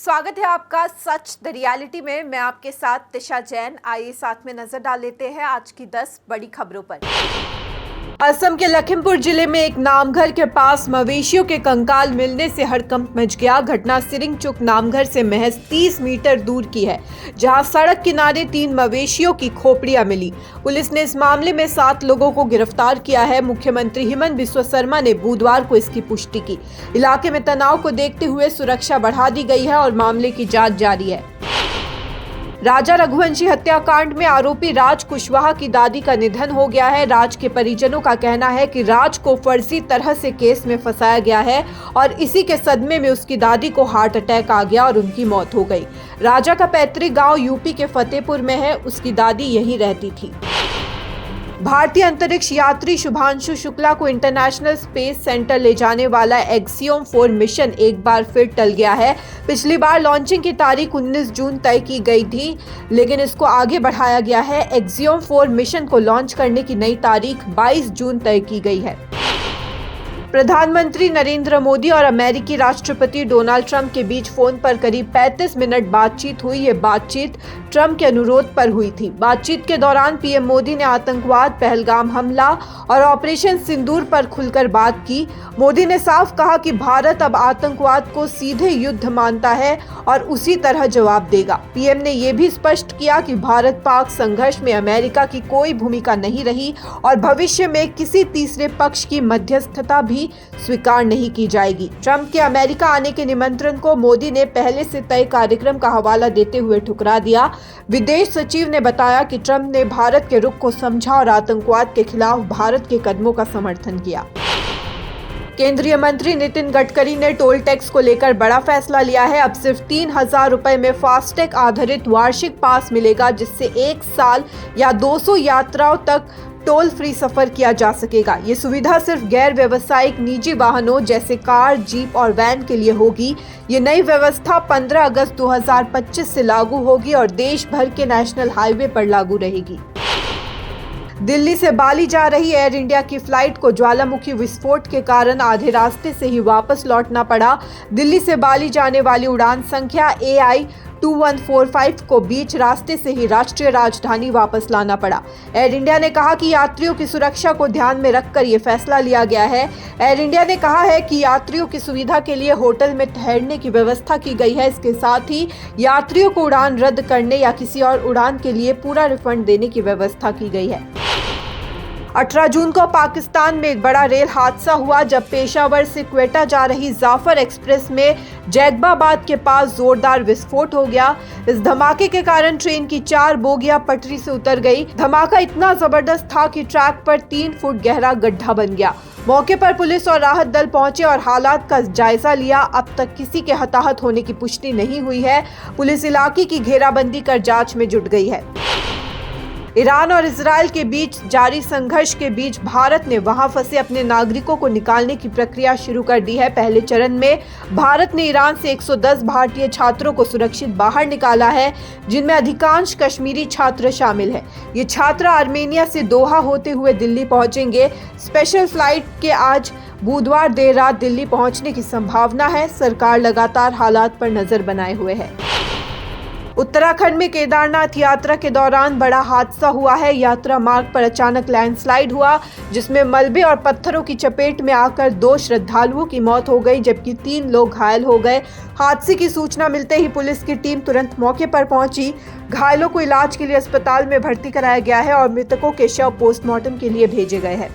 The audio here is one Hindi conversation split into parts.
स्वागत है आपका सच द रियलिटी में। मैं आपके साथ तिशा जैन। आइए साथ में नजर डाल लेते हैं आज की 10 बड़ी खबरों पर। असम के लखीमपुर जिले में एक नामघर के पास मवेशियों के कंकाल मिलने से हड़कंप मच गया। घटना सिरिंगचुक नामघर से महज 30 मीटर दूर की है, जहां सड़क किनारे 3 मवेशियों की खोपड़ियां मिली। पुलिस ने इस मामले में 7 लोगों को गिरफ्तार किया है। मुख्यमंत्री हिमंत बिस्वा शर्मा ने बुधवार को इसकी पुष्टि की। इलाके में तनाव को देखते हुए सुरक्षा बढ़ा दी गई है और मामले की जांच जारी है। राजा रघुवंशी हत्याकांड में आरोपी राज कुशवाहा की दादी का निधन हो गया है। राज के परिजनों का कहना है कि राज को फर्जी तरह से केस में फंसाया गया है और इसी के सदमे में उसकी दादी को हार्ट अटैक आ गया और उनकी मौत हो गई। राजा का पैतृक गांव यूपी के फतेहपुर में है। उसकी दादी यहीं रहती थी। भारतीय अंतरिक्ष यात्री शुभांशु शुक्ला को इंटरनेशनल स्पेस सेंटर ले जाने वाला एक्सियोम 4 मिशन एक बार फिर टल गया है। पिछली बार लॉन्चिंग की तारीख 19 जून तय की गई थी, लेकिन इसको आगे बढ़ाया गया है। एक्सियोम 4 मिशन को लॉन्च करने की नई तारीख 22 जून तय की गई है। प्रधानमंत्री नरेंद्र मोदी और अमेरिकी राष्ट्रपति डोनाल्ड ट्रंप के बीच फोन पर करीब 35 मिनट बातचीत हुई। ये बातचीत ट्रंप के अनुरोध पर हुई थी। बातचीत के दौरान पीएम मोदी ने आतंकवाद, पहलगाम हमला और ऑपरेशन सिंदूर पर खुलकर बात की। मोदी ने साफ कहा कि भारत अब आतंकवाद को सीधे युद्ध मानता है और उसी तरह जवाब देगा। पीएम ने यह भी स्पष्ट किया कि भारत पाक संघर्ष में अमेरिका की कोई भूमिका नहीं रही और भविष्य में किसी तीसरे पक्ष की मध्यस्थता भी स्वीकार नहीं की जाएगी। ट्रंप के अमेरिका आने के निमंत्रण को मोदी ने पहले से तय कार्यक्रम का हवाला देते हुए ठुकरा दिया। विदेश सचिव ने बताया कि ट्रंप ने भारत के रुख को समझा और आतंकवाद के खिलाफ भारत के कदमों का समर्थन किया। केंद्रीय मंत्री नितिन गडकरी ने टोल टैक्स को लेकर बड़ा फैसला लिया है। अब सिर्फ 3,000 रुपए में फास्टैग आधारित वार्षिक पास मिलेगा, जिससे 1 साल या 200 यात्राओं तक टोल फ्री सफर किया जा सकेगा। ये सुविधा सिर्फ गैर व्यावसायिक निजी वाहनों जैसे कार, जीप और वैन के लिए होगी। ये नई व्यवस्था 15 अगस्त 2025 से लागू होगी और देश भर के नेशनल हाईवे पर लागू रहेगी। दिल्ली से बाली जा रही एयर इंडिया की फ्लाइट को ज्वालामुखी विस्फोट के कारण आधे रास्ते से ही वापस लौटना पड़ा। दिल्ली से बाली जाने वाली उड़ान संख्या AI 2145 को बीच रास्ते से ही राष्ट्रीय राजधानी वापस लाना पड़ा। एयर इंडिया ने कहा कि यात्रियों की सुरक्षा को ध्यान में रखकर यह फैसला लिया गया है। एयर इंडिया ने कहा है कि यात्रियों की सुविधा के लिए होटल में ठहरने की व्यवस्था की गई है। इसके साथ ही यात्रियों को उड़ान रद्द करने या किसी और उड़ान के लिए पूरा रिफंड देने की व्यवस्था की गई है। 18 जून को पाकिस्तान में एक बड़ा रेल हादसा हुआ, जब पेशावर से क्वेटा जा रही जाफर एक्सप्रेस में जैकबाबाद के पास जोरदार विस्फोट हो गया। इस धमाके के कारण ट्रेन की 4 बोगियां पटरी से उतर गई। धमाका इतना जबरदस्त था कि ट्रैक पर 3 फुट गहरा गड्ढा बन गया। मौके पर पुलिस और राहत दल पहुंचे और हालात का जायजा लिया। अब तक किसी के हताहत होने की पुष्टि नहीं हुई है। पुलिस इलाके की घेराबंदी कर जांच में जुट गई है। ईरान और इजरायल के बीच जारी संघर्ष के बीच भारत ने वहां फंसे अपने नागरिकों को निकालने की प्रक्रिया शुरू कर दी है। पहले चरण में भारत ने ईरान से 110 भारतीय छात्रों को सुरक्षित बाहर निकाला है, जिनमें अधिकांश कश्मीरी छात्र शामिल हैं। ये छात्र आर्मेनिया से दोहा होते हुए दिल्ली पहुंचेंगे। स्पेशल फ्लाइट के आज बुधवार देर रात दिल्ली पहुंचने की संभावना है। सरकार लगातार हालात पर नजर बनाए हुए है। उत्तराखंड में केदारनाथ यात्रा के दौरान बड़ा हादसा हुआ है। यात्रा मार्ग पर अचानक लैंडस्लाइड हुआ, जिसमें मलबे और पत्थरों की चपेट में आकर 2 श्रद्धालुओं की मौत हो गई, जबकि 3 लोग घायल हो गए। हादसे की सूचना मिलते ही पुलिस की टीम तुरंत मौके पर पहुंची। घायलों को इलाज के लिए अस्पताल में भर्ती कराया गया है और मृतकों के शव पोस्टमार्टम के लिए भेजे गए हैं।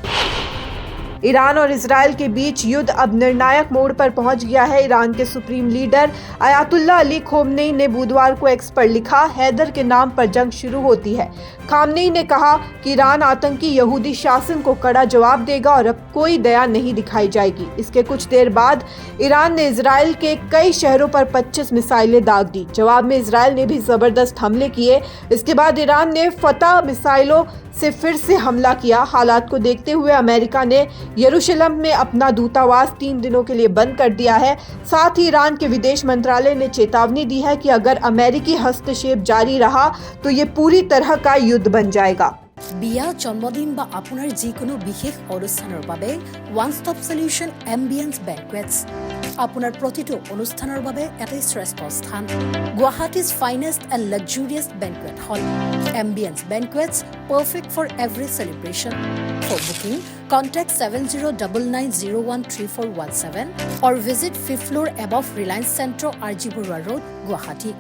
ईरान और इजरायल के बीच युद्ध अब निर्णायक मोड़ पर पहुंच गया है। ईरान के सुप्रीम लीडर अयातुल्ला अली खोमनेई ने बुधवार को एक्स पर लिखा, हैदर के नाम पर जंग शुरू होती है। खोमनेई ने कहा कि ईरान आतंकी यहूदी शासन को कड़ा जवाब देगा और अब कोई दया नहीं दिखाई जाएगी। इसके कुछ देर बाद ईरान ने इजरायल के कई शहरों पर 25 मिसाइलें दाग दी। जवाब में इजरायल ने भी जबरदस्त हमले किए। इसके बाद ईरान ने फतह मिसाइलों से फिर से हमला किया। हालात को देखते हुए अमेरिका ने यरूशलेम में अपना दूतावास 3 दिनों के लिए बंद कर दिया है। साथ ही ईरान के विदेश मंत्रालय ने चेतावनी दी है कि अगर अमेरिकी हस्तक्षेप जारी रहा तो ये पूरी तरह का युद्ध बन जाएगा। বিয়া জন্মদিন বা আপোনাৰ যিকোনো বিশেষ অনুষ্ঠানৰ বাবে ওয়ান ষ্টপ সলিউশন এম্বিয়েন্স বেংকুৱেটছ আপোনাৰ প্ৰতিটো অনুষ্ঠানৰ বাবে এটাই শ্ৰেষ্ঠ স্থান গুৱাহাটীজ ফাইনেষ্ট এণ্ড লাক্সাৰিয়াছ বেংকুৱেট হল ambience বেংকুৱেটছ perfect for every celebration. For booking, contact 7099013417 or visit 5th floor above Reliance Centro, RG Burwa Road, Guwahati.